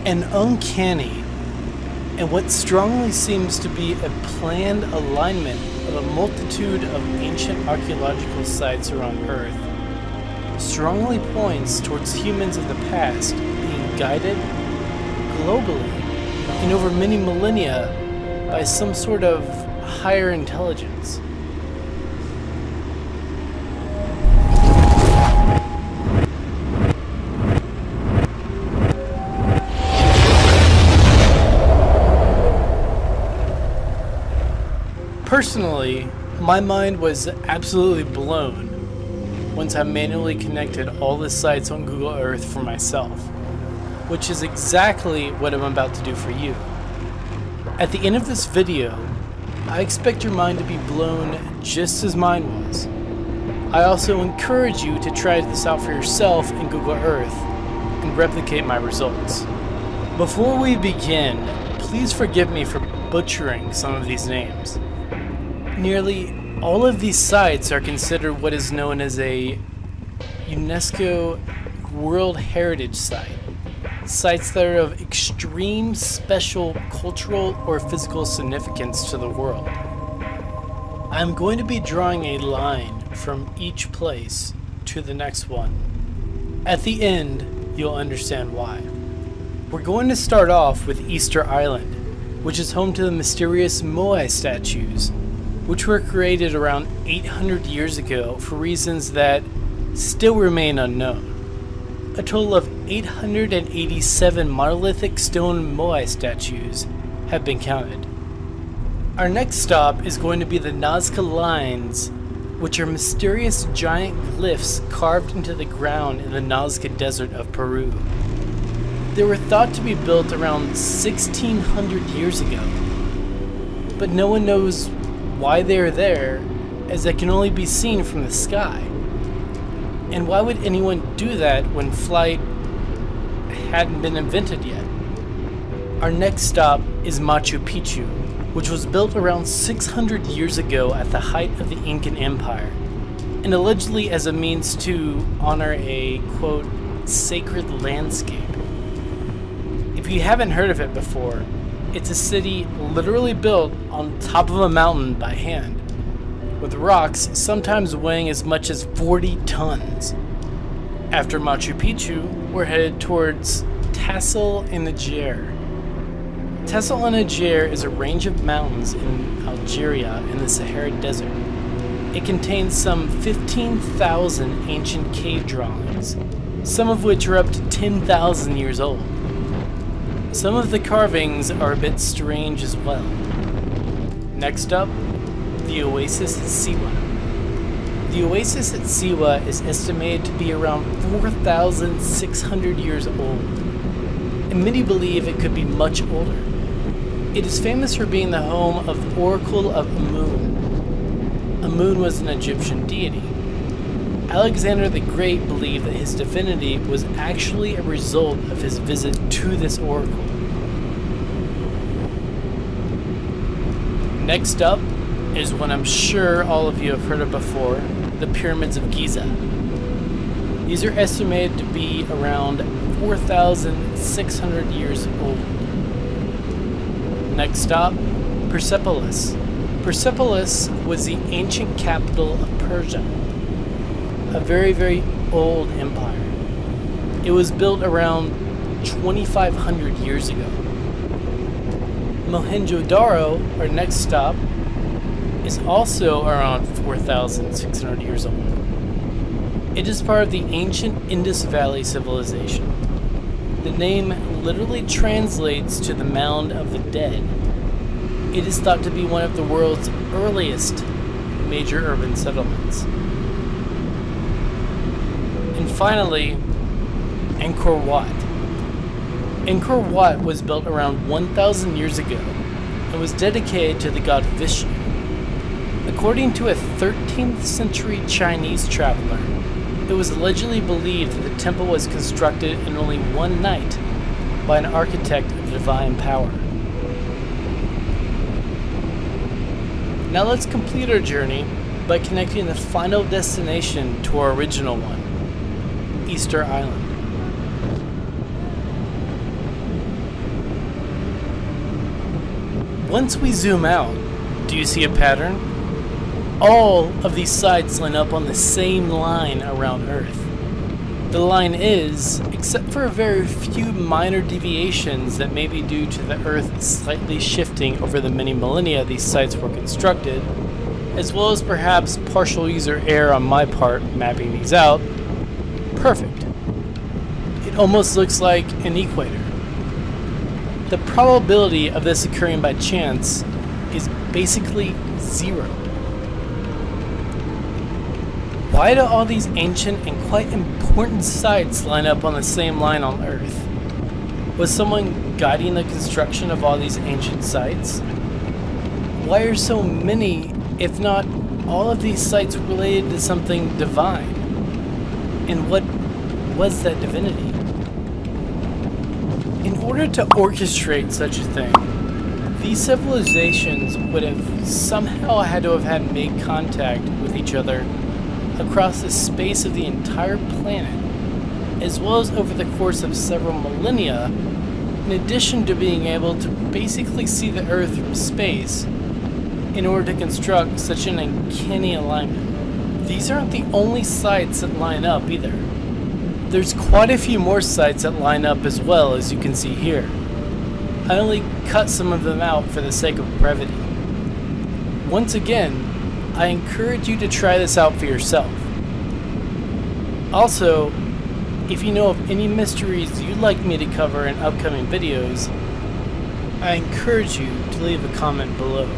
An uncanny, and what strongly seems to be a planned alignment of a multitude of ancient archaeological sites around Earth strongly points towards humans of the past being guided globally and over many millennia by some sort of higher intelligence. Personally, my mind was absolutely blown once I manually connected all the sites on Google Earth for myself, which is exactly what I'm about to do for you. At the end of this video, I expect your mind to be blown just as mine was. I also encourage you to try this out for yourself in Google Earth and replicate my results. Before we begin, please forgive me for butchering some of these names. Nearly all of these sites are considered what is known as a UNESCO World Heritage Site. Sites that are of extreme special cultural or physical significance to the world. I'm going to be drawing a line from each place to the next one. At the end, you'll understand why. We're going to start off with Easter Island, which is home to the mysterious Moai statues, which were created around 800 years ago for reasons that still remain unknown. A total of 887 monolithic stone Moai statues have been counted. Our next stop is going to be the Nazca Lines, which are mysterious giant glyphs carved into the ground in the Nazca Desert of Peru. They were thought to be built around 1600 years ago, but no one knows why they are there, as they can only be seen from the sky. And why would anyone do that when flight hadn't been invented yet? Our next stop is Machu Picchu, which was built around 600 years ago at the height of the Incan Empire, and allegedly as a means to honor a, quote, sacred landscape. If you haven't heard of it before, it's a city literally built on top of a mountain by hand, with rocks sometimes weighing as much as 40 tons. After Machu Picchu, we're headed towards Tassel and Niger. Tassel and Niger is a range of mountains in Algeria in the Sahara Desert. It contains some 15,000 ancient cave drawings, some of which are up to 10,000 years old. Some of the carvings are a bit strange as well. Next up, the Oasis at Siwa. The Oasis at Siwa is estimated to be around 4,600 years old, and many believe it could be much older. It is famous for being the home of the Oracle of Amun. Amun was an Egyptian deity. Alexander the Great believed that his divinity was actually a result of his visit to this oracle. Next up is what I'm sure all of you have heard of before, the Pyramids of Giza. These are estimated to be around 4,600 years old. Next stop, Persepolis. Persepolis was the ancient capital of Persia, a very, very old empire. It was built around 2,500 years ago. Mohenjo-Daro, our next stop, is also around 4,600 years old. It is part of the ancient Indus Valley civilization. The name literally translates to the Mound of the Dead. It is thought to be one of the world's earliest major urban settlements. And finally, Angkor Wat. Angkor Wat was built around 1,000 years ago and was dedicated to the god Vishnu. According to a 13th century Chinese traveler, it was allegedly believed that the temple was constructed in only one night by an architect of divine power. Now let's complete our journey by connecting the final destination to our original one, Easter Island. Once we zoom out, do you see a pattern? All of these sites line up on the same line around Earth. The line is, except for a very few minor deviations that may be due to the Earth slightly shifting over the many millennia these sites were constructed, as well as perhaps partial user error on my part mapping these out, perfect. It almost looks like an equator. The probability of this occurring by chance is basically zero. Why do all these ancient and quite important sites line up on the same line on Earth? Was someone guiding the construction of all these ancient sites? Why are so many, if not all of these sites related to something divine? And what was that divinity? In order to orchestrate such a thing, these civilizations would have somehow had to have had made contact with each other across the space of the entire planet, as well as over the course of several millennia, in addition to being able to basically see the Earth from space in order to construct such an uncanny alignment. These aren't the only sites that line up either. There's quite a few more sites that line up as well, as you can see here. I only cut some of them out for the sake of brevity. Once again, I encourage you to try this out for yourself. Also, if you know of any mysteries you'd like me to cover in upcoming videos, I encourage you to leave a comment below.